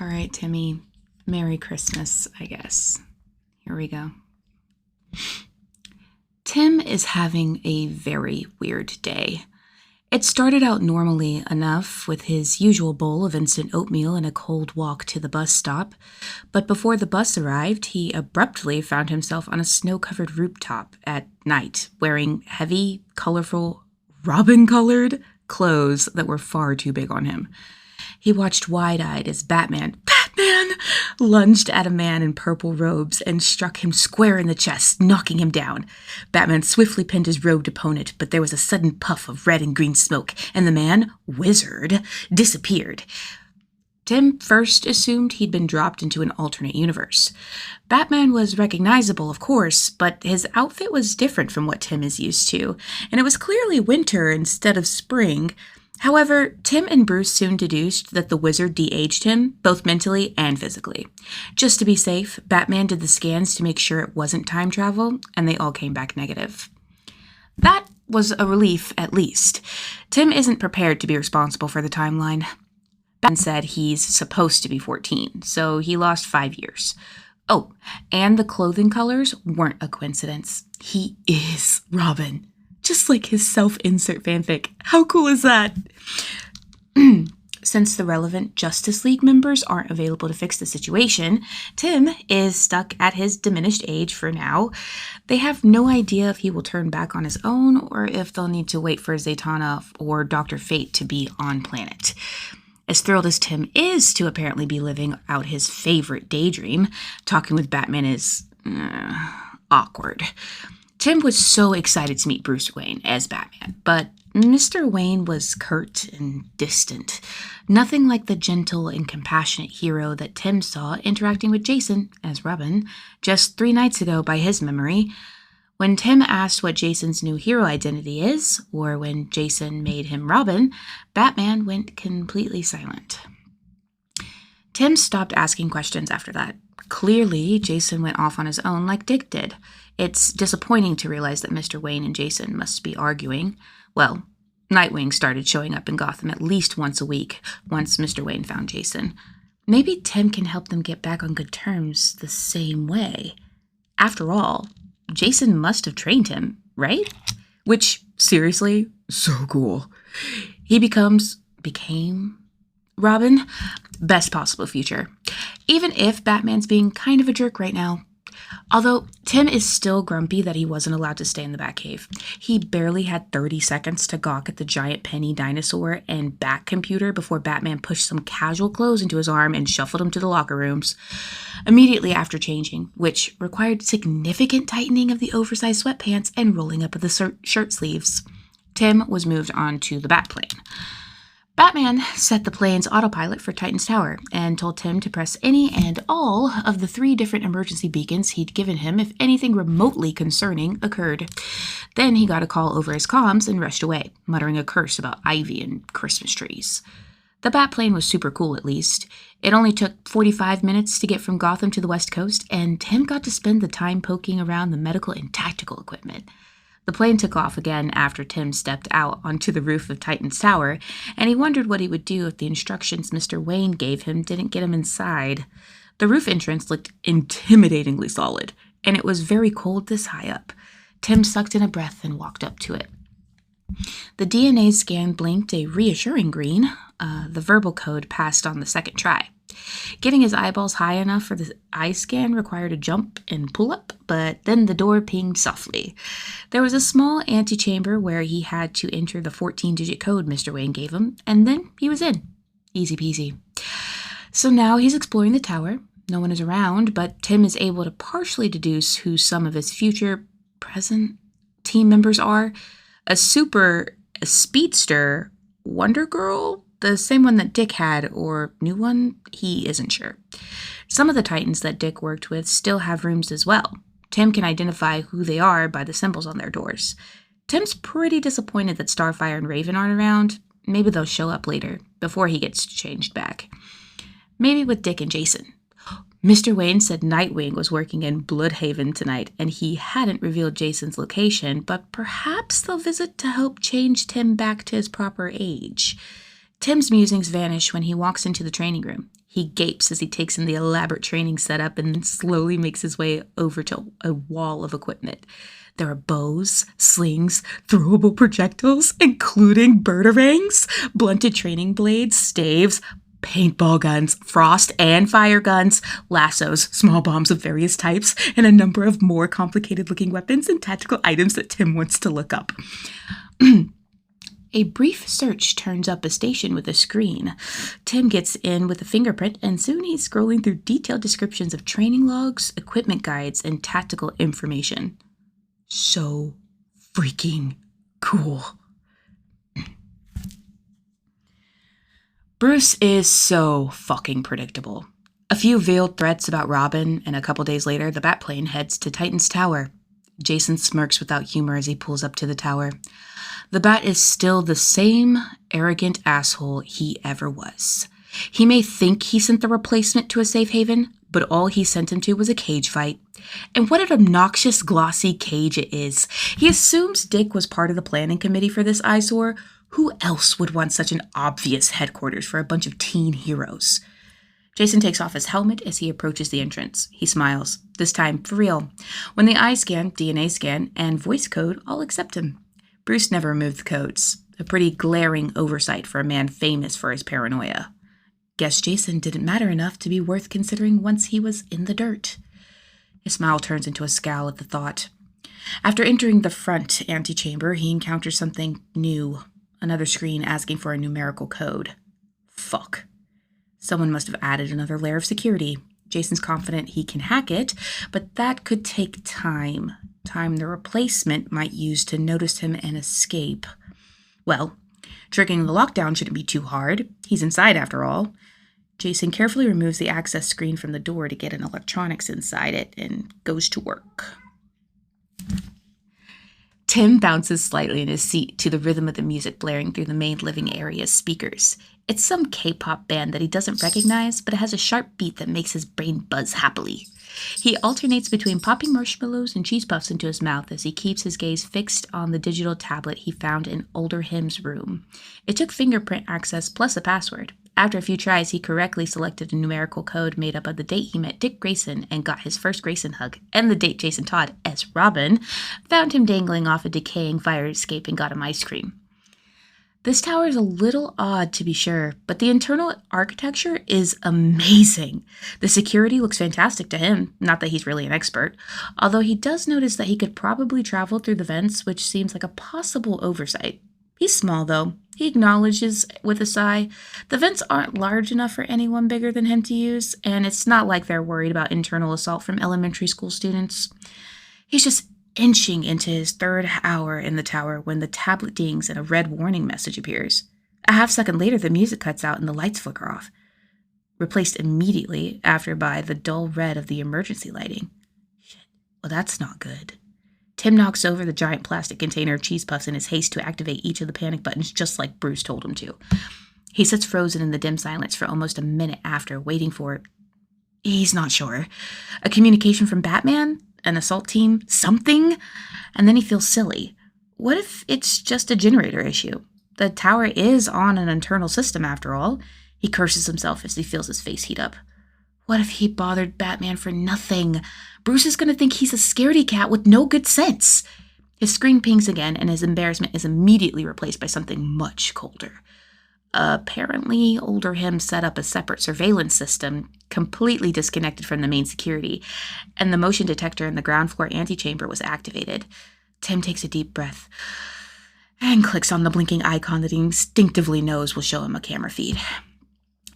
All right, Timmy. Merry Christmas, I guess. Here we go. Tim is having a very weird day. It started out normally enough with his usual bowl of instant oatmeal and a cold walk to the bus stop, but before the bus arrived, he abruptly found himself on a snow-covered rooftop at night, wearing heavy, colorful, robin-colored clothes that were far too big on him. He watched wide-eyed as Batman lunged at a man in purple robes and struck him square in the chest, knocking him down. Batman swiftly pinned his robed opponent, but there was a sudden puff of red and green smoke, and the man, Wizard, disappeared. Tim first assumed he'd been dropped into an alternate universe. Batman was recognizable, of course, but his outfit was different from what Tim is used to, and it was clearly winter instead of spring. However, Tim and Bruce soon deduced that the wizard de-aged him, both mentally and physically. Just to be safe, Batman did the scans to make sure it wasn't time travel, and they all came back negative. That was a relief, at least. Tim isn't prepared to be responsible for the timeline. Batman said he's supposed to be 14, so he lost 5 years. Oh, and the clothing colors weren't a coincidence. He is Robin. Just like his self-insert fanfic. How cool is that? Since the relevant Justice League members aren't available to fix the situation, Tim is stuck at his diminished age for now. They have no idea if he will turn back on his own or if they'll need to wait for Zatanna or Dr. Fate to be on planet. As thrilled as Tim is to apparently be living out his favorite daydream, talking with Batman is awkward. Tim was so excited to meet Bruce Wayne as Batman, but Mr. Wayne was curt and distant. Nothing like the gentle and compassionate hero that Tim saw interacting with Jason as Robin just 3 nights ago by his memory. When Tim asked what Jason's new hero identity is, or when Jason made him Robin, Batman went completely silent. Tim stopped asking questions after that. Clearly, Jason went off on his own like Dick did. It's disappointing to realize that Mr. Wayne and Jason must be arguing. Well, Nightwing started showing up in Gotham at least once a week, once Mr. Wayne found Jason. Maybe Tim can help them get back on good terms the same way. After all, Jason must have trained him, right? Which, seriously, so cool. He became Robin. Best possible future. Even if Batman's being kind of a jerk right now. Although Tim is still grumpy that he wasn't allowed to stay in the Batcave. He barely had 30 seconds to gawk at the giant penny dinosaur and Bat computer before Batman pushed some casual clothes into his arm and shuffled him to the locker rooms. Immediately after changing, which required significant tightening of the oversized sweatpants and rolling up of the shirt sleeves, Tim was moved on to the Batplane. Batman set the plane's autopilot for Titan's Tower and told Tim to press any and all of the 3 different emergency beacons he'd given him if anything remotely concerning occurred. Then he got a call over his comms and rushed away, muttering a curse about ivy and Christmas trees. The Batplane was super cool, at least. It only took 45 minutes to get from Gotham to the West Coast, and Tim got to spend the time poking around the medical and tactical equipment. The plane took off again after Tim stepped out onto the roof of Titan's Tower, and he wondered what he would do if the instructions Mr. Wayne gave him didn't get him inside. The roof entrance looked intimidatingly solid, and it was very cold this high up. Tim sucked in a breath and walked up to it. The DNA scan blinked a reassuring green. The verbal code passed on the second try. Getting his eyeballs high enough for the eye scan required a jump and pull up, but then the door pinged softly. There was a small antechamber where he had to enter the 14-digit code Mr. Wayne gave him, and then he was in. Easy peasy. So now he's exploring the tower. No one is around, but Tim is able to partially deduce who some of his future, present team members are. A speedster, Wonder Girl, the same one that Dick had, or new one, he isn't sure. Some of the Titans that Dick worked with still have rooms as well. Tim can identify who they are by the symbols on their doors. Tim's pretty disappointed that Starfire and Raven aren't around. Maybe they'll show up later, before he gets changed back. Maybe with Dick and Jason. Mr. Wayne said Nightwing was working in Bloodhaven tonight, and he hadn't revealed Jason's location, but perhaps they'll visit to help change Tim back to his proper age. Tim's musings vanish when he walks into the training room. He gapes as he takes in the elaborate training setup and then slowly makes his way over to a wall of equipment. There are bows, slings, throwable projectiles, including birdarangs, blunted training blades, staves, paintball guns, frost and fire guns, lassos, small bombs of various types, and a number of more complicated-looking weapons and tactical items that Tim wants to look up. A brief search turns up a station with a screen. Tim gets in with a fingerprint, and soon he's scrolling through detailed descriptions of training logs, equipment guides, and tactical information. So freaking cool. Bruce is so fucking predictable. A few veiled threats about Robin, and a couple days later, the Batplane heads to Titan's tower. Jason smirks without humor as he pulls up to the tower. The Bat is still the same arrogant asshole he ever was. He may think he sent the replacement to a safe haven, but all he sent him to was a cage fight. And what an obnoxious, glossy cage it is. He assumes Dick was part of the planning committee for this eyesore. Who else would want such an obvious headquarters for a bunch of teen heroes? Jason takes off his helmet as he approaches the entrance. He smiles, this time for real. When the eye scan, DNA scan, and voice code all accept him. Bruce never removed the codes, a pretty glaring oversight for a man famous for his paranoia. Guess Jason didn't matter enough to be worth considering once he was in the dirt. His smile turns into a scowl at the thought. After entering the front antechamber, he encounters something new, another screen asking for a numerical code. Fuck. Someone must have added another layer of security. Jason's confident he can hack it, but that could take time. Time the replacement might use to notice him and escape. Well, triggering the lockdown shouldn't be too hard. He's inside after all. Jason carefully removes the access screen from the door to get an electronics inside it and goes to work. Tim bounces slightly in his seat to the rhythm of the music blaring through the main living area's speakers. It's some K-pop band that he doesn't recognize, but it has a sharp beat that makes his brain buzz happily. He alternates between popping marshmallows and cheese puffs into his mouth as he keeps his gaze fixed on the digital tablet he found in Olderhim's room. It took fingerprint access plus a password. After a few tries, he correctly selected a numerical code made up of the date he met Dick Grayson and got his first Grayson hug, and the date Jason Todd, as Robin, found him dangling off a decaying fire escape and got him ice cream. This tower is a little odd, to be sure, but the internal architecture is amazing. The security looks fantastic to him, not that he's really an expert, although he does notice that he could probably travel through the vents, which seems like a possible oversight. He's small, though. He acknowledges with a sigh. The vents aren't large enough for anyone bigger than him to use, and it's not like they're worried about internal assault from elementary school students. He's just inching into his third hour in the tower when the tablet dings and a red warning message appears. A half-second later, the music cuts out and the lights flicker off, replaced immediately after by the dull red of the emergency lighting. Shit, well, that's not good. Tim knocks over the giant plastic container of cheese puffs in his haste to activate each of the panic buttons just like Bruce told him to. He sits frozen in the dim silence for almost a minute after, waiting for, he's not sure, a communication from Batman? An assault team? Something? And then he feels silly. What if it's just a generator issue? The tower is on an internal system after all. He curses himself as he feels his face heat up. What if he bothered Batman for nothing? Bruce is going to think he's a scaredy cat with no good sense. His screen pings again, and his embarrassment is immediately replaced by something much colder. Apparently, Olderhim set up a separate surveillance system, completely disconnected from the main security, and the motion detector in the ground floor antechamber was activated. Tim takes a deep breath and clicks on the blinking icon that he instinctively knows will show him a camera feed.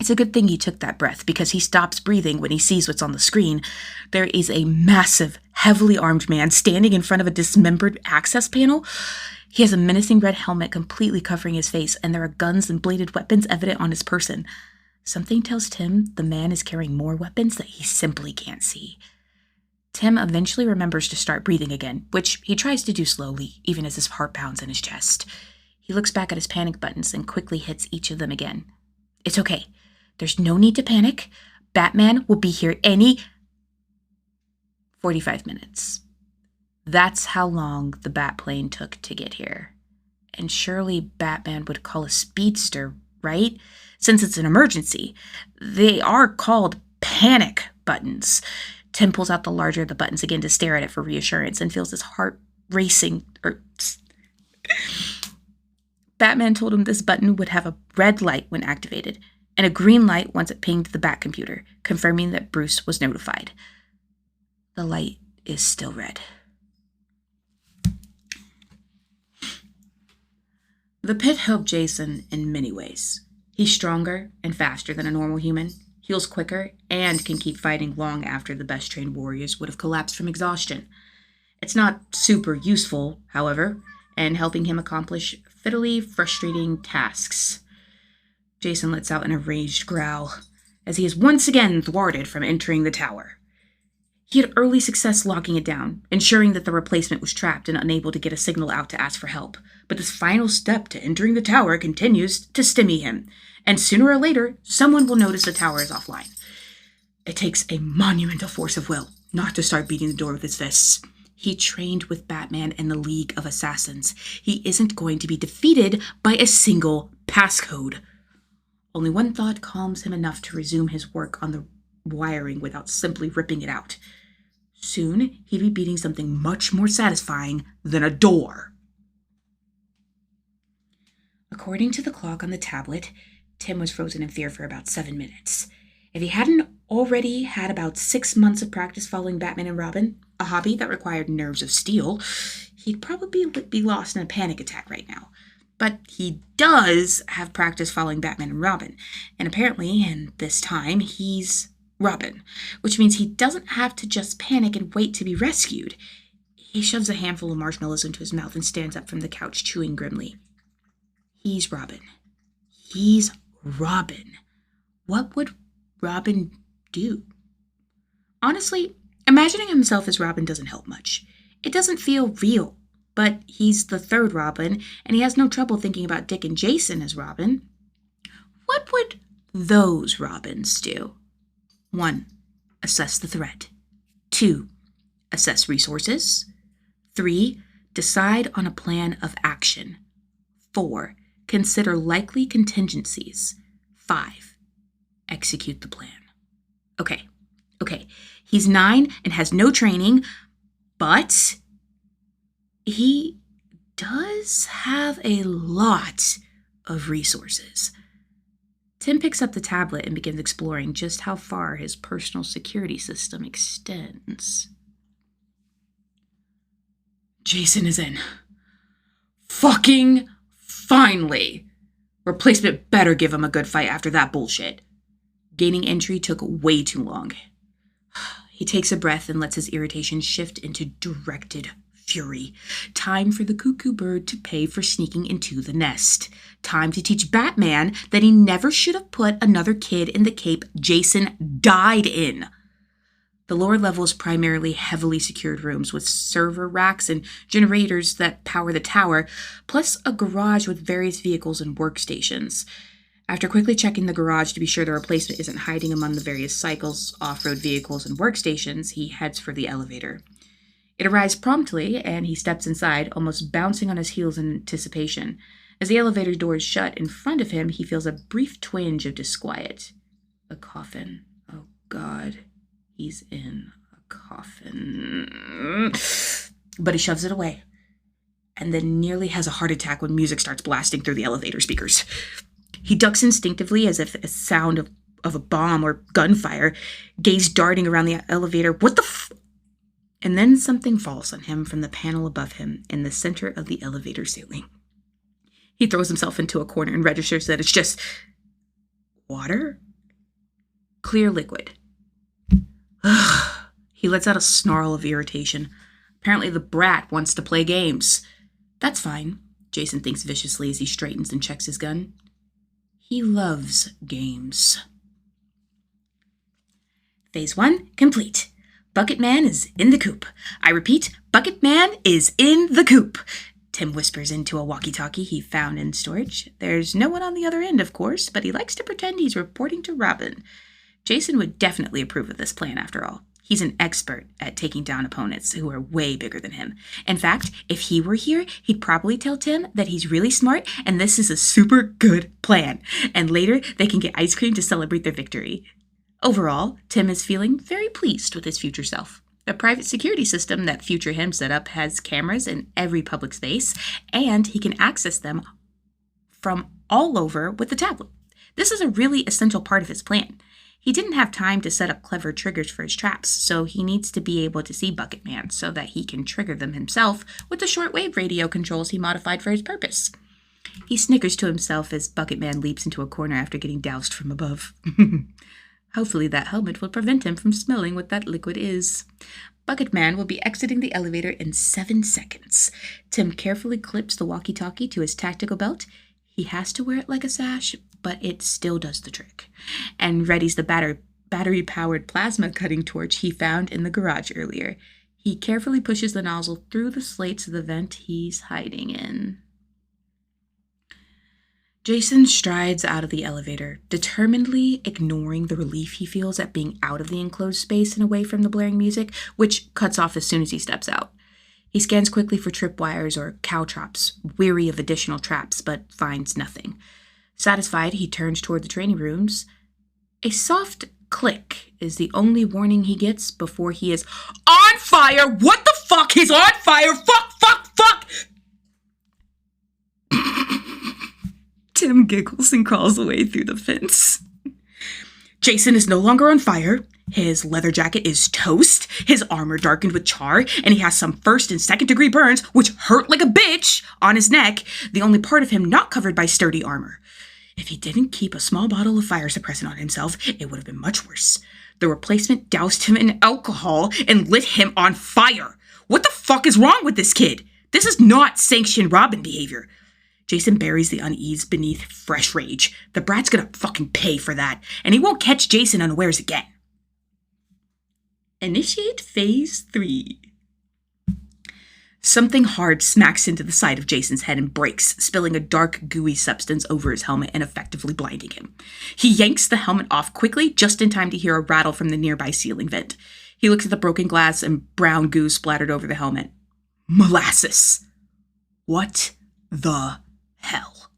It's a good thing he took that breath, because he stops breathing when he sees what's on the screen. There is a massive, heavily armed man standing in front of a dismembered access panel. He has a menacing red helmet completely covering his face, and there are guns and bladed weapons evident on his person. Something tells Tim the man is carrying more weapons that he simply can't see. Tim eventually remembers to start breathing again, which he tries to do slowly, even as his heart pounds in his chest. He looks back at his panic buttons and quickly hits each of them again. It's okay. There's no need to panic. Batman will be here any 45 minutes. That's how long the Batplane took to get here. And surely Batman would call a speedster right? Since it's an emergency. They are called panic buttons. Tim pulls out the larger of the buttons again to stare at it for reassurance and feels his heart racing. Batman told him this button would have a red light when activated and a green light once it pinged the Bat computer, confirming that Bruce was notified. The light is still red. The pit helped Jason in many ways. He's stronger and faster than a normal human, heals quicker, and can keep fighting long after the best-trained warriors would have collapsed from exhaustion. It's not super useful, however, in helping him accomplish fiddly, frustrating tasks. Jason lets out an enraged growl as he is once again thwarted from entering the tower. He had early success locking it down, ensuring that the replacement was trapped and unable to get a signal out to ask for help. But this final step to entering the tower continues to stymie him, and sooner or later, someone will notice the tower is offline. It takes a monumental force of will not to start beating the door with his fists. He trained with Batman and the League of Assassins. He isn't going to be defeated by a single passcode. Only one thought calms him enough to resume his work on the wiring without simply ripping it out. Soon, he'd be beating something much more satisfying than a door. According to the clock on the tablet, Tim was frozen in fear for about 7 minutes. If he hadn't already had about 6 months of practice following Batman and Robin, a hobby that required nerves of steel, he'd probably be lost in a panic attack right now. But he does have practice following Batman and Robin, and apparently, in this time, he's Robin, which means he doesn't have to just panic and wait to be rescued. He shoves a handful of marshmallows into his mouth and stands up from the couch, chewing grimly. He's Robin. He's Robin. What would Robin do? Honestly, imagining himself as Robin doesn't help much. It doesn't feel real, but he's the third Robin, and he has no trouble thinking about Dick and Jason as Robin. What would those Robins do? 1. Assess the threat. 2. Assess resources. 3. Decide on a plan of action. 4. Consider likely contingencies. 5. Execute the plan. Okay. He's 9 and has no training, but he does have a lot of resources. Tim picks up the tablet and begins exploring just how far his personal security system extends. Jason is in. Fucking finally! Replacement better give him a good fight after that bullshit. Gaining entry took way too long. He takes a breath and lets his irritation shift into directed fury. Time for the cuckoo bird to pay for sneaking into the nest. Time to teach Batman that he never should have put another kid in the cape Jason died in. The lower level is primarily heavily secured rooms with server racks and generators that power the tower, plus a garage with various vehicles and workstations. After quickly checking the garage to be sure the replacement isn't hiding among the various cycles, off-road vehicles, and workstations, he heads for the elevator. It arrives promptly, and he steps inside, almost bouncing on his heels in anticipation. As the elevator doors shut in front of him, he feels a brief twinge of disquiet. A coffin. Oh, God. He's in a coffin. But he shoves it away, and then nearly has a heart attack when music starts blasting through the elevator speakers. He ducks instinctively as if a sound of a bomb or gunfire, gaze darting around the elevator. What the And then something falls on him from the panel above him in the center of the elevator ceiling. He throws himself into a corner and registers that it's just water? Clear liquid. He lets out a snarl of irritation. Apparently the brat wants to play games. That's fine, Jason thinks viciously as he straightens and checks his gun. He loves games. Phase 1 complete. Bucket Man is in the coop. I repeat, Bucket Man is in the coop. Tim whispers into a walkie-talkie he found in storage. There's no one on the other end, of course, but he likes to pretend he's reporting to Robin. Jason would definitely approve of this plan, after all. He's an expert at taking down opponents who are way bigger than him. In fact, if he were here, he'd probably tell Tim that he's really smart and this is a super good plan. And later, they can get ice cream to celebrate their victory. Overall, Tim is feeling very pleased with his future self. The private security system that future him set up has cameras in every public space, and he can access them from all over with the tablet. This is a really essential part of his plan. He didn't have time to set up clever triggers for his traps, so he needs to be able to see Bucket Man so that he can trigger them himself with the shortwave radio controls he modified for his purpose. He snickers to himself as Bucket Man leaps into a corner after getting doused from above. Hopefully that helmet will prevent him from smelling what that liquid is. Bucket Man will be exiting the elevator in 7 seconds. Tim carefully clips the walkie-talkie to his tactical belt. He has to wear it like a sash, but it still does the trick, and readies the battery-powered plasma cutting torch he found in the garage earlier. He carefully pushes the nozzle through the slates of the vent he's hiding in. Jason strides out of the elevator, determinedly ignoring the relief he feels at being out of the enclosed space and away from the blaring music, which cuts off as soon as he steps out. He scans quickly for tripwires or cow traps, weary of additional traps, but finds nothing. Satisfied, he turns toward the training rooms. A soft click is the only warning he gets before he is on fire. What the fuck? He's on fire. Fuck. Tim giggles and crawls away through the fence. Jason is no longer on fire. His leather jacket is toast, his armor darkened with char, and he has some first and second degree burns, which hurt like a bitch, on his neck, the only part of him not covered by sturdy armor. If he didn't keep a small bottle of fire suppressant on himself, it would have been much worse. The replacement doused him in alcohol and lit him on fire. What the fuck is wrong with this kid? This is not sanctioned Robin behavior. Jason buries the unease beneath fresh rage. The brat's gonna fucking pay for that, and he won't catch Jason unawares again. Initiate Phase 3. Something hard smacks into the side of Jason's head and breaks, spilling a dark, gooey substance over his helmet and effectively blinding him. He yanks the helmet off quickly, just in time to hear a rattle from the nearby ceiling vent. He looks at the broken glass and brown goo splattered over the helmet. Molasses. What the hell?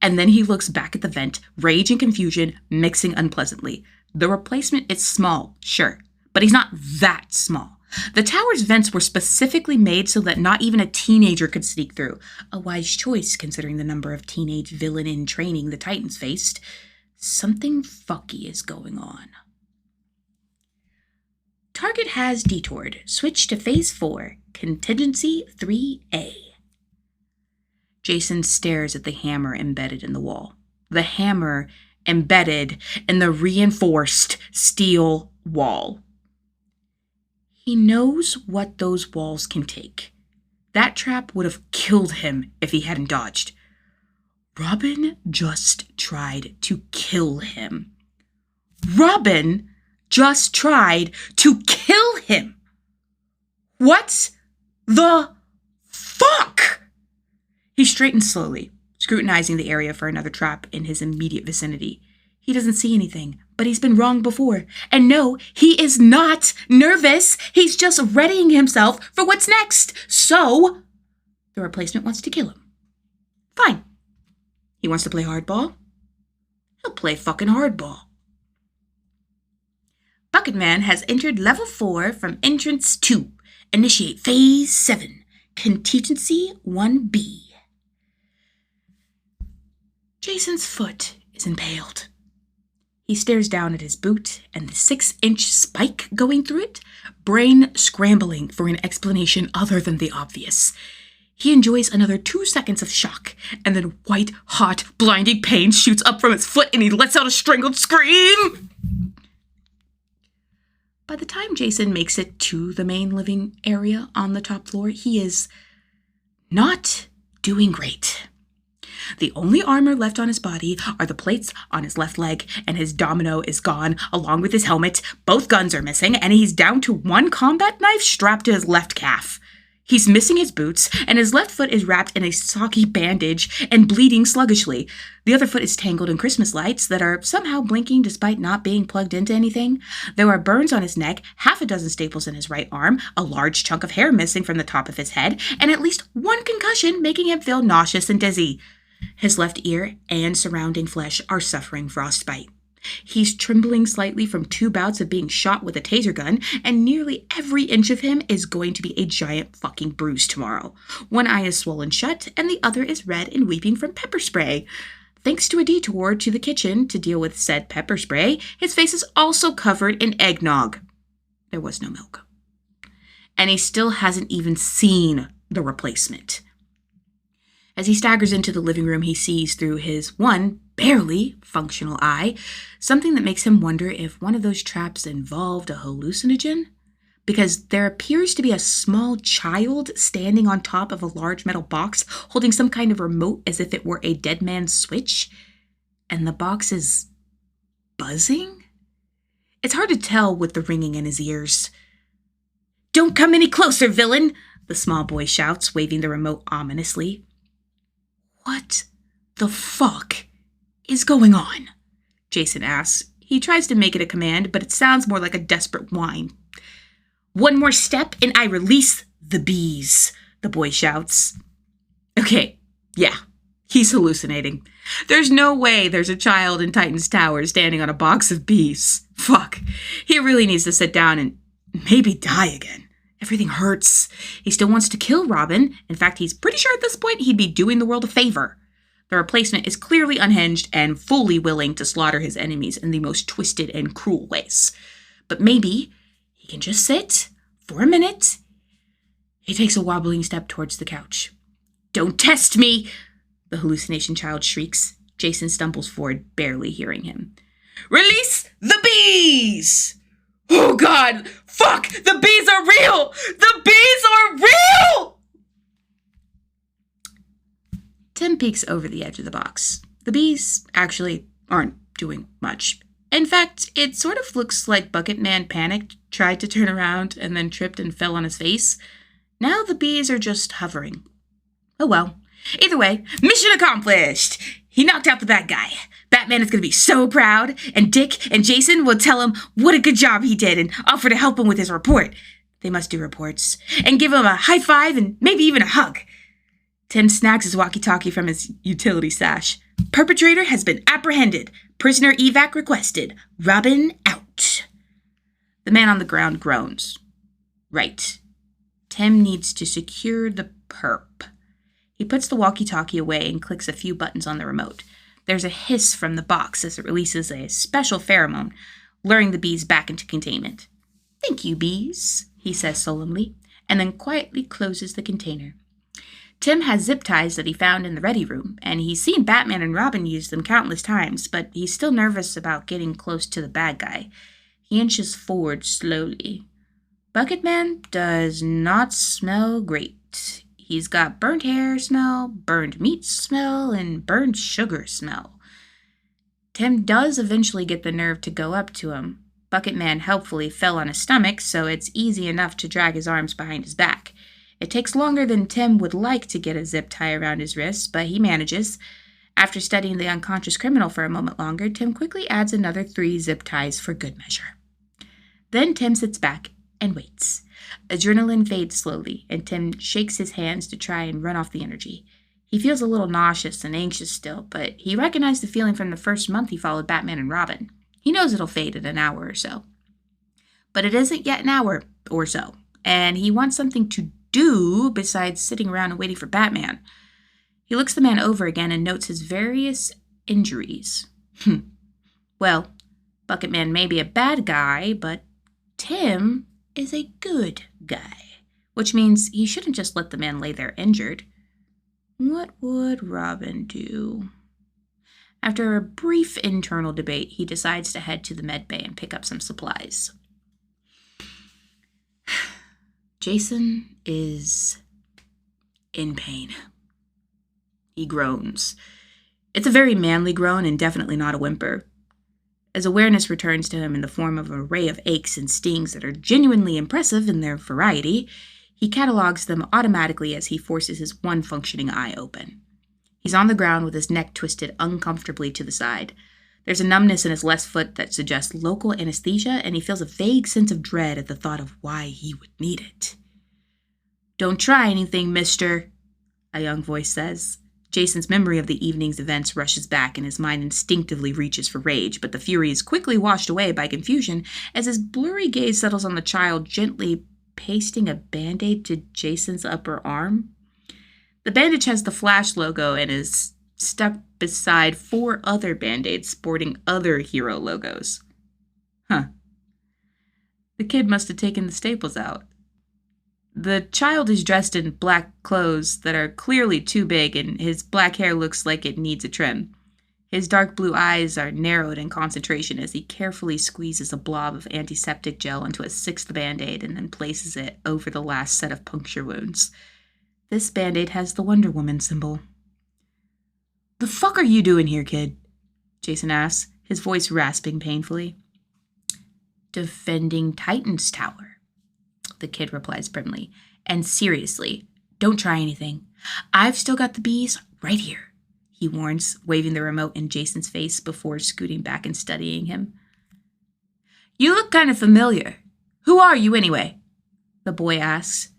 And then he looks back at the vent, rage and confusion mixing unpleasantly. The replacement is small, sure, but he's not that small. The tower's vents were specifically made so that not even a teenager could sneak through. A wise choice, considering the number of teenage villain in training the Titans faced. Something fucky is going on. Target has detoured. Switch to Phase 4, Contingency 3A. Jason stares at the hammer embedded in the wall. The hammer embedded in the reinforced steel wall. He knows what those walls can take. That trap would have killed him if he hadn't dodged. Robin just tried to kill him. Robin just tried to kill him. What the fuck? He straightens slowly, scrutinizing the area for another trap in his immediate vicinity. He doesn't see anything, but he's been wrong before. And no, he is not nervous. He's just readying himself for what's next. So, the replacement wants to kill him. Fine. He wants to play hardball? He'll play fucking hardball. Bucket Man has entered Level 4 from Entrance 2. Initiate Phase 7. Contingency 1B. Jason's foot is impaled. He stares down at his boot and the 6-inch spike going through it, brain scrambling for an explanation other than the obvious. He enjoys another 2 seconds of shock, and then white, hot, blinding pain shoots up from his foot and he lets out a strangled scream. By the time Jason makes it to the main living area on the top floor, he is not doing great. The only armor left on his body are the plates on his left leg, and his domino is gone, along with his helmet. Both guns are missing, and he's down to one combat knife strapped to his left calf. He's missing his boots, and his left foot is wrapped in a soggy bandage and bleeding sluggishly. The other foot is tangled in Christmas lights that are somehow blinking despite not being plugged into anything. There are burns on his neck, half a dozen staples in his right arm, a large chunk of hair missing from the top of his head, and at least one concussion making him feel nauseous and dizzy. His left ear and surrounding flesh are suffering frostbite. He's trembling slightly from 2 bouts of being shot with a taser gun, and nearly every inch of him is going to be a giant fucking bruise tomorrow. One eye is swollen shut, and the other is red and weeping from pepper spray. Thanks to a detour to the kitchen to deal with said pepper spray, his face is also covered in eggnog. There was no milk. And he still hasn't even seen the replacement. As he staggers into the living room, he sees through his one barely functional eye something that makes him wonder if one of those traps involved a hallucinogen. Because there appears to be a small child standing on top of a large metal box holding some kind of remote as if it were a dead man's switch. And the box is buzzing? It's hard to tell with the ringing in his ears. "Don't come any closer, villain!" the small boy shouts, waving the remote ominously. "What the fuck is going on?" Jason asks. He tries to make it a command, but it sounds more like a desperate whine. "One more step and I release the bees," the boy shouts. Okay, yeah, he's hallucinating. There's no way there's a child in Titan's Tower standing on a box of bees. Fuck, he really needs to sit down and maybe die again. Everything hurts. He still wants to kill Robin. In fact, he's pretty sure at this point he'd be doing the world a favor. The replacement is clearly unhinged and fully willing to slaughter his enemies in the most twisted and cruel ways. But maybe he can just sit for a minute. He takes a wobbling step towards the couch. "Don't test me!" the hallucination child shrieks. Jason stumbles forward, barely hearing him. "Release the bees!" "Oh God! Fuck! The bees are real! The bees are real!" Tim peeks over the edge of the box. The bees actually aren't doing much. In fact, it sort of looks like Bucket Man panicked, tried to turn around, and then tripped and fell on his face. Now the bees are just hovering. Oh well. Either way, mission accomplished! He knocked out the bad guy. Batman is going to be so proud, and Dick and Jason will tell him what a good job he did and offer to help him with his report. They must do reports. And give him a high five and maybe even a hug. Tim snags his walkie-talkie from his utility sash. "Perpetrator has been apprehended. Prisoner evac requested. Robin out." The man on the ground groans. Right. Tim needs to secure the perp. He puts the walkie-talkie away and clicks a few buttons on the remote. There's a hiss from the box as it releases a special pheromone, luring the bees back into containment. "Thank you, bees," he says solemnly, and then quietly closes the container. Tim has zip ties that he found in the ready room, and he's seen Batman and Robin use them countless times, but he's still nervous about getting close to the bad guy. He inches forward slowly. Bucket Man does not smell great. He's got burnt hair smell, burned meat smell, and burned sugar smell. Tim does eventually get the nerve to go up to him. Bucket Man helpfully fell on his stomach, so it's easy enough to drag his arms behind his back. It takes longer than Tim would like to get a zip tie around his wrists, but he manages. After studying the unconscious criminal for a moment longer, Tim quickly adds another 3 zip ties for good measure. Then Tim sits back and waits. Adrenaline fades slowly, and Tim shakes his hands to try and run off the energy. He feels a little nauseous and anxious still, but he recognized the feeling from the first month he followed Batman and Robin. He knows it'll fade in an hour or so. But it isn't yet an hour or so, and he wants something to do besides sitting around and waiting for Batman. He looks the man over again and notes his various injuries. Well, Bucket Man may be a bad guy, but Tim is a good guy, which means he shouldn't just let the man lay there injured. What would Robin do? After a brief internal debate, he decides to head to the med bay and pick up some supplies. Jason is in pain. He groans. It's a very manly groan and definitely not a whimper. As awareness returns to him in the form of an array of aches and stings that are genuinely impressive in their variety, He catalogs them automatically as he forces his one functioning eye open. He's on the ground with his neck twisted uncomfortably to the side. There's a numbness in his left foot that suggests local anesthesia, and he feels a vague sense of dread at the thought of why he would need it. "Don't try anything, mister," a young voice says. Jason's memory of the evening's events rushes back, and his mind instinctively reaches for rage, but the fury is quickly washed away by confusion as his blurry gaze settles on the child gently pasting a Band-Aid to Jason's upper arm. The bandage has the Flash logo and is stuck beside 4 other Band-Aids sporting other hero logos. Huh. The kid must have taken the staples out. The child is dressed in black clothes that are clearly too big, and his black hair looks like it needs a trim. His dark blue eyes are narrowed in concentration as he carefully squeezes a blob of antiseptic gel into a 6th Band-Aid and then places it over the last set of puncture wounds. This Band-Aid has the Wonder Woman symbol. "The fuck are you doing here, kid?" Jason asks, his voice rasping painfully. "Defending Titan's Tower," the kid replies primly. "And seriously, don't try anything. I've still got the bees right here," he warns, waving the remote in Jason's face before scooting back and studying him. "You look kind of familiar. Who are you anyway?" the boy asks.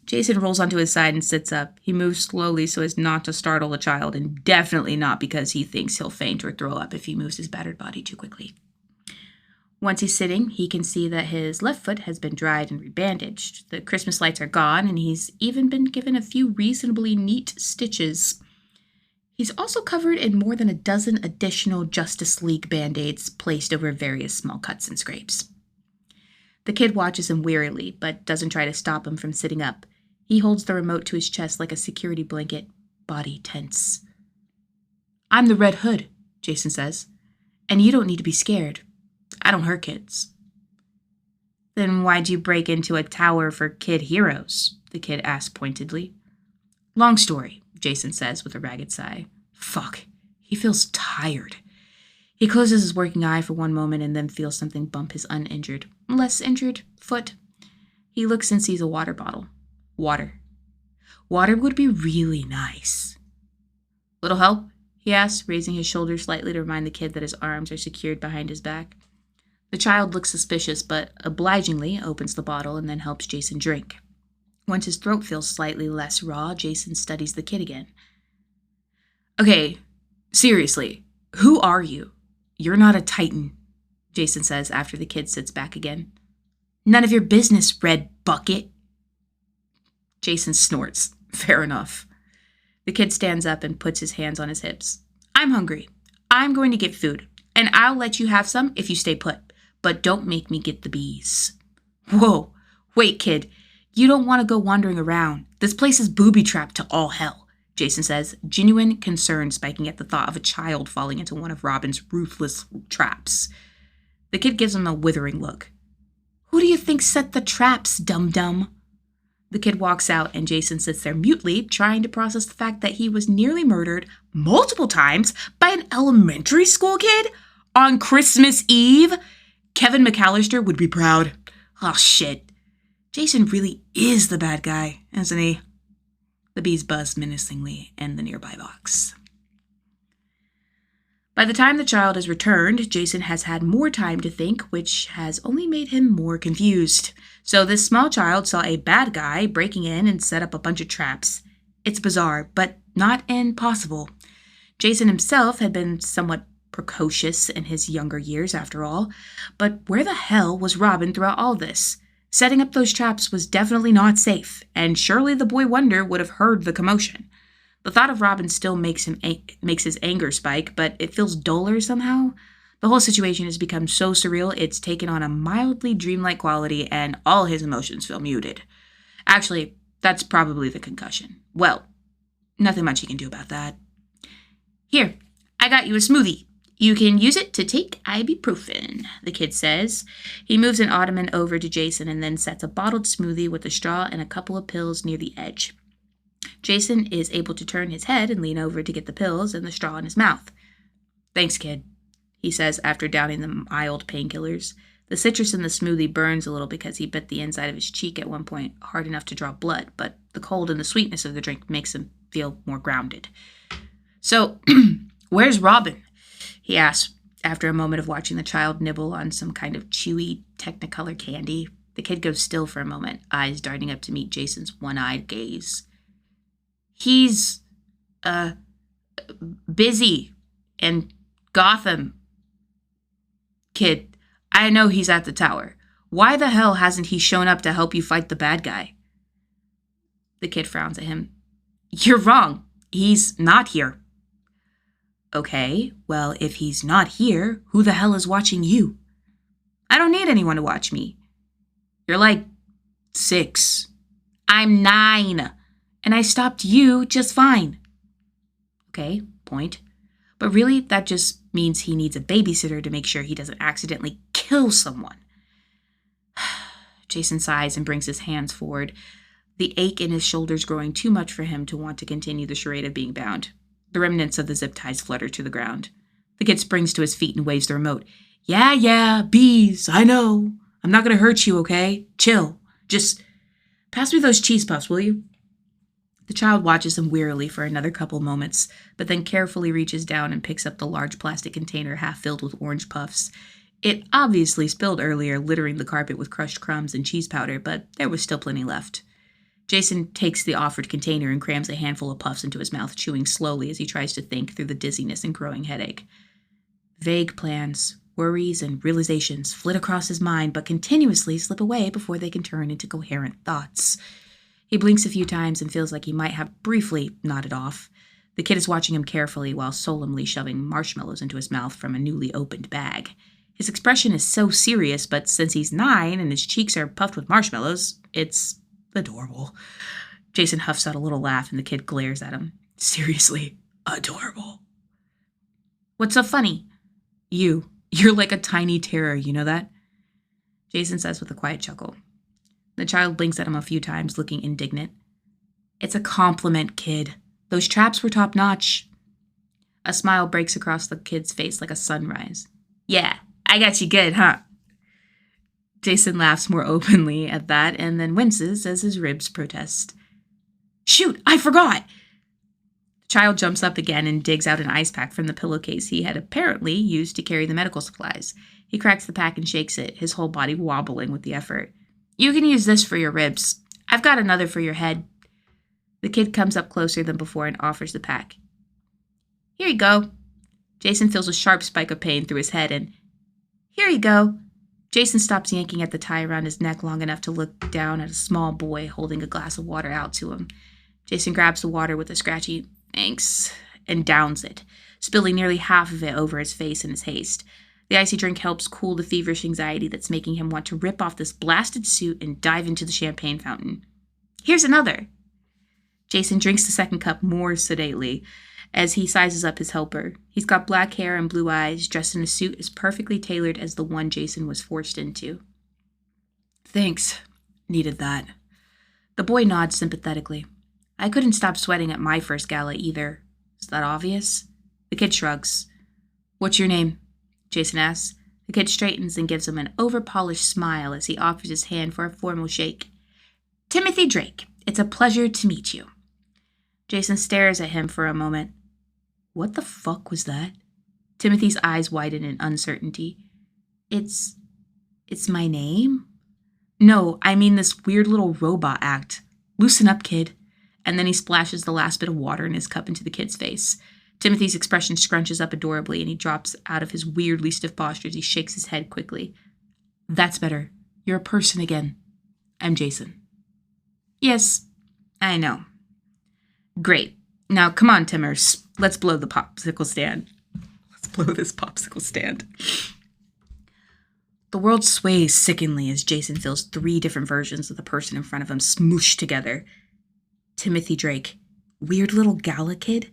Jason rolls onto his side and sits up. He moves slowly so as not to startle the child, and definitely not because he thinks he'll faint or throw up if he moves his battered body too quickly. Once he's sitting, he can see that his left foot has been dried and rebandaged. The Christmas lights are gone, and he's even been given a few reasonably neat stitches. He's also covered in more than a dozen additional Justice League Band-Aids placed over various small cuts and scrapes. The kid watches him wearily, but doesn't try to stop him from sitting up. He holds the remote to his chest like a security blanket, body tense. "I'm the Red Hood," Jason says, "and you don't need to be scared. I don't hurt kids." "Then why'd you break into a tower for kid heroes?" the kid asks pointedly. "Long story," Jason says with a ragged sigh. Fuck, he feels tired. He closes his working eye for one moment and then feels something bump his less injured foot. He looks and sees a water bottle. Water. Water would be really nice. "Little help?" he asks, raising his shoulders slightly to remind the kid that his arms are secured behind his back. The child looks suspicious, but obligingly opens the bottle and then helps Jason drink. Once his throat feels slightly less raw, Jason studies the kid again. "Okay, seriously, who are you? You're not a Titan," Jason says after the kid sits back again. "None of your business, Red Bucket." Jason snorts. Fair enough. The kid stands up and puts his hands on his hips. "I'm hungry. I'm going to get food, and I'll let you have some if you stay put, but don't make me get the bees." "Whoa, wait, kid. You don't want to go wandering around. This place is booby-trapped to all hell," Jason says, genuine concern spiking at the thought of a child falling into one of Robin's ruthless traps. The kid gives him a withering look. "Who do you think set the traps, dum-dum?" The kid walks out, and Jason sits there mutely, trying to process the fact that he was nearly murdered multiple times by an elementary school kid on Christmas Eve. Kevin McAllister would be proud. Oh, shit. Jason really is the bad guy, isn't he? The bees buzz menacingly in the nearby box. By the time the child is returned, Jason has had more time to think, which has only made him more confused. So this small child saw a bad guy breaking in and set up a bunch of traps. It's bizarre, but not impossible. Jason himself had been somewhat precocious in his younger years, after all. But where the hell was Robin throughout all this? Setting up those traps was definitely not safe, and surely the boy wonder would have heard the commotion. The thought of Robin still makes his anger spike, but it feels duller somehow. The whole situation has become so surreal, it's taken on a mildly dreamlike quality, and all his emotions feel muted. Actually, that's probably the concussion. Well, nothing much he can do about that. "Here, I got you a smoothie. You can use it to take ibuprofen," the kid says. He moves an ottoman over to Jason and then sets a bottled smoothie with a straw and a couple of pills near the edge. Jason is able to turn his head and lean over to get the pills and the straw in his mouth. "Thanks, kid," he says after downing the mild painkillers. The citrus in the smoothie burns a little because he bit the inside of his cheek at one point hard enough to draw blood, but the cold and the sweetness of the drink makes him feel more grounded. So, where's Robin? He asks after a moment of watching the child nibble on some kind of chewy Technicolor candy. The kid goes still for a moment, eyes darting up to meet Jason's one-eyed gaze. He's, busy in Gotham. Kid, I know he's at the tower. Why the hell hasn't he shown up to help you fight the bad guy? The kid frowns at him. You're wrong. He's not here. Okay, well, if he's not here, who the hell is watching you? I don't need anyone to watch me. You're like 6. I'm 9. And I stopped you just fine. Okay, point. But really, that just means he needs a babysitter to make sure he doesn't accidentally kill someone. Jason sighs and brings his hands forward, the ache in his shoulders growing too much for him to want to continue the charade of being bound. The remnants of the zip ties flutter to the ground. The kid springs to his feet and waves the remote. Yeah, bees, I know. I'm not going to hurt you, okay? Chill. Just pass me those cheese puffs, will you? The child watches him wearily for another couple moments, but then carefully reaches down and picks up the large plastic container half filled with orange puffs. It obviously spilled earlier, littering the carpet with crushed crumbs and cheese powder, but there was still plenty left. Jason takes the offered container and crams a handful of puffs into his mouth, chewing slowly as he tries to think through the dizziness and growing headache. Vague plans, worries, and realizations flit across his mind, but continuously slip away before they can turn into coherent thoughts. He blinks a few times and feels like he might have briefly nodded off. The kid is watching him carefully while solemnly shoving marshmallows into his mouth from a newly opened bag. His expression is so serious, but since he's 9 and his cheeks are puffed with marshmallows, it's adorable. Jason huffs out a little laugh and the kid glares at him. Seriously, adorable. What's so funny? You're like a tiny terror, you know that? Jason says with a quiet chuckle. The child blinks at him a few times, looking indignant. It's a compliment, kid. Those traps were top-notch. A smile breaks across the kid's face like a sunrise. Yeah, I got you good, huh? Jason laughs more openly at that and then winces as his ribs protest. Shoot, I forgot! The child jumps up again and digs out an ice pack from the pillowcase he had apparently used to carry the medical supplies. He cracks the pack and shakes it, his whole body wobbling with the effort. You can use this for your ribs. I've got another for your head. The kid comes up closer than before and offers the pack. Here you go. Jason feels a sharp spike of pain through his head and, here you go. Jason stops yanking at the tie around his neck long enough to look down at a small boy holding a glass of water out to him. Jason grabs the water with a scratchy, thanks, and downs it, spilling nearly half of it over his face in his haste. The icy drink helps cool the feverish anxiety that's making him want to rip off this blasted suit and dive into the champagne fountain. Here's another. Jason drinks the second cup more sedately as he sizes up his helper. He's got black hair and blue eyes, dressed in a suit as perfectly tailored as the one Jason was forced into. Thanks. Needed that. The boy nods sympathetically. I couldn't stop sweating at my first gala either. Is that obvious? The kid shrugs. What's your name? Jason asks. The kid straightens and gives him an over-polished smile as he offers his hand for a formal shake. Timothy Drake, it's a pleasure to meet you. Jason stares at him for a moment. What the fuck was that? Timothy's eyes widen in uncertainty. It's my name? No, I mean this weird little robot act. Loosen up, kid. And then he splashes the last bit of water in his cup into the kid's face. Timothy's expression scrunches up adorably, and he drops out of his weirdly stiff posture as he shakes his head quickly. That's better. You're a person again. I'm Jason. Yes, I know. Great. Now, come on, Timmers. Let's blow the popsicle stand. Let's blow this popsicle stand. The world sways sickeningly as Jason feels 3 different versions of the person in front of him smooshed together. Timothy Drake. Weird little gala kid?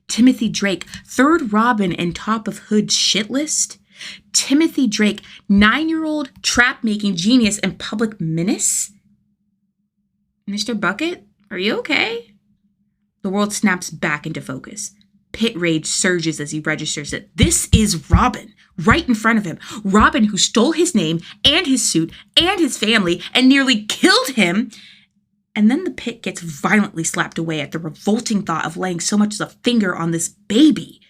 Timothy Drake, 3rd Robin and top of Hood's shit list? Timothy Drake, 9-year-old trap-making genius and public menace? Mr. Bucket, are you okay? The world snaps back into focus. Pit rage surges as he registers that this is Robin. right in front of him. Robin, who stole his name and his suit and his family and nearly killed him. And then the pit gets violently slapped away at the revolting thought of laying so much as a finger on this baby.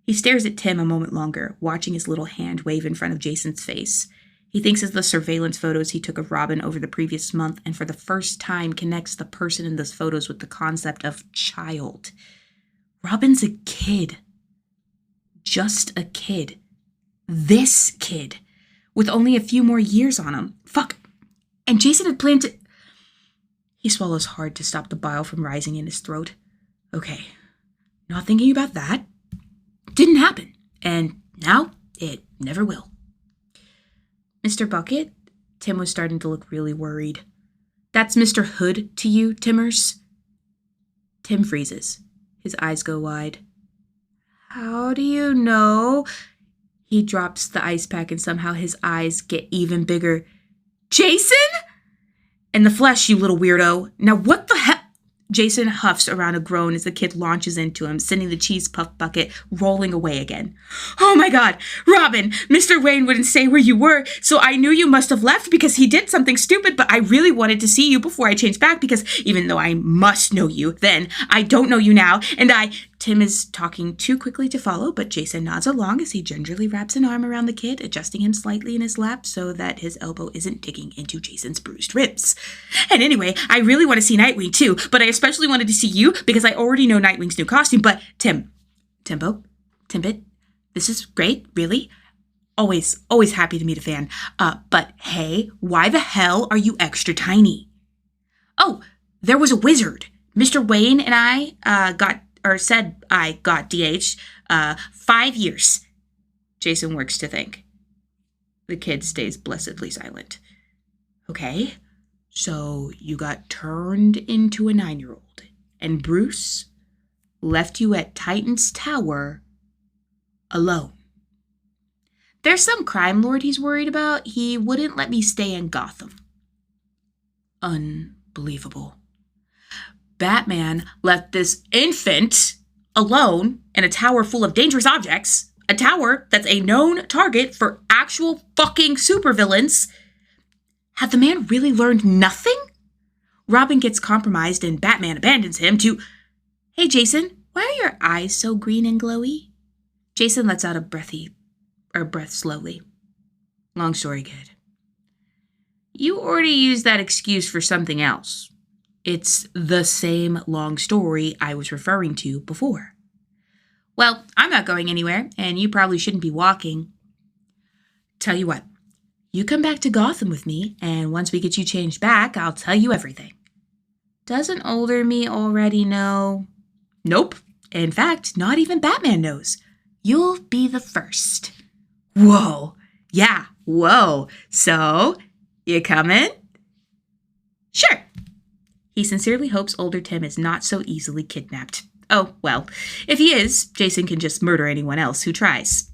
He stares at Tim a moment longer, watching his little hand wave in front of Jason's face. He thinks of the surveillance photos he took of Robin over the previous month and for the first time connects the person in those photos with the concept of child. Robin's a kid. Just a kid. This kid. With only a few more years on him. Fuck. And Jason had planned to... He swallows hard to stop the bile from rising in his throat. Okay. Not thinking about that. Didn't happen. And now it never will. Mr. Bucket? Tim was starting to look really worried. That's Mr. Hood to you, Timmers? Tim freezes. His eyes go wide. How do you know? He drops the ice pack and somehow his eyes get even bigger. Jason? In the flesh, you little weirdo. Now what the hell? Jason huffs around a groan as the kid launches into him, sending the cheese puff bucket rolling away again. Oh my God, Robin, Mr. Wayne wouldn't say where you were, so I knew you must have left because he did something stupid, but I really wanted to see you before I changed back because even though I must know you then, I don't know you now, and Tim is talking too quickly to follow, but Jason nods along as he gingerly wraps an arm around the kid, adjusting him slightly in his lap so that his elbow isn't digging into Jason's bruised ribs. And anyway, I really want to see Nightwing too, but I especially wanted to see you because I already know Nightwing's new costume, but Timbit, this is great, really. Always happy to meet a fan. But hey, why the hell are you extra tiny? Oh, there was a wizard. Mr. Wayne and I said I got DH 5 years. Jason works to think. The kid stays blessedly silent. Okay, so you got turned into a 9-year-old, and Bruce left you at Titan's Tower alone. There's some crime lord he's worried about. He wouldn't let me stay in Gotham. Unbelievable. Batman left this infant alone in a tower full of dangerous objects, a tower that's a known target for actual fucking supervillains. Had the man really learned nothing? Robin gets compromised and Batman abandons him to... Hey, Jason, why are your eyes so green and glowy? Jason lets out a breath slowly. Long story, kid. You already used that excuse for something else. It's the same long story I was referring to before. Well, I'm not going anywhere, and you probably shouldn't be walking. Tell you what, you come back to Gotham with me, and once we get you changed back, I'll tell you everything. Doesn't older me already know? Nope. In fact, not even Batman knows. You'll be the first. Whoa. Yeah, whoa. So, you coming? Sure. He sincerely hopes older Tim is not so easily kidnapped. Oh, well, if he is, Jason can just murder anyone else who tries.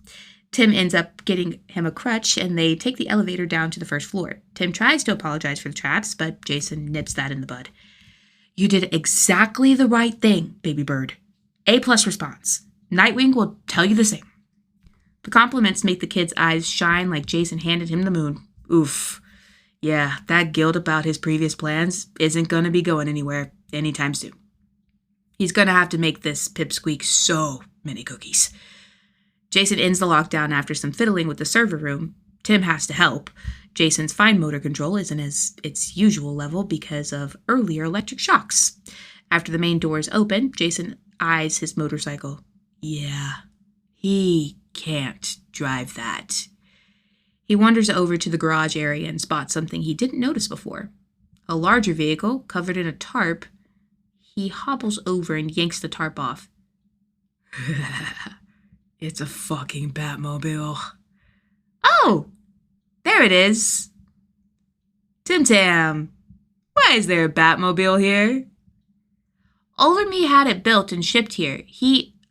Tim ends up getting him a crutch, and they take the elevator down to the first floor. Tim tries to apologize for the traps, but Jason nips that in the bud. You did exactly the right thing, baby bird. A+ response. Nightwing will tell you the same. The compliments make the kid's eyes shine like Jason handed him the moon. Oof. Yeah, that guilt about his previous plans isn't going to be going anywhere anytime soon. He's going to have to make this pipsqueak so many cookies. Jason ends the lockdown after some fiddling with the server room. Tim has to help. Jason's fine motor control isn't its usual level because of earlier electric shocks. After the main doors open, Jason eyes his motorcycle. Yeah, he can't drive that. He wanders over to the garage area and spots something he didn't notice before. A larger vehicle covered in a tarp. He hobbles over and yanks the tarp off. It's a fucking Batmobile. Oh, there it is. Tim Tam, why is there a Batmobile here? Older me had it built and shipped here.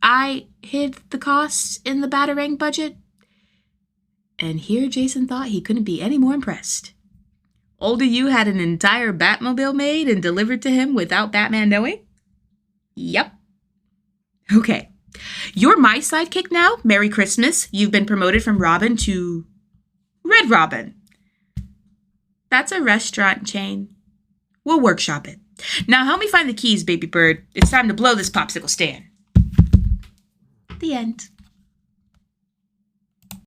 I hid the costs in the Batarang budget. And here Jason thought he couldn't be any more impressed. Older you had an entire Batmobile made and delivered to him without Batman knowing? Yep. Okay. You're my sidekick now. Merry Christmas. You've been promoted from Robin to Red Robin. That's a restaurant chain. We'll workshop it. Now help me find the keys, baby bird. It's time to blow this popsicle stand. The end.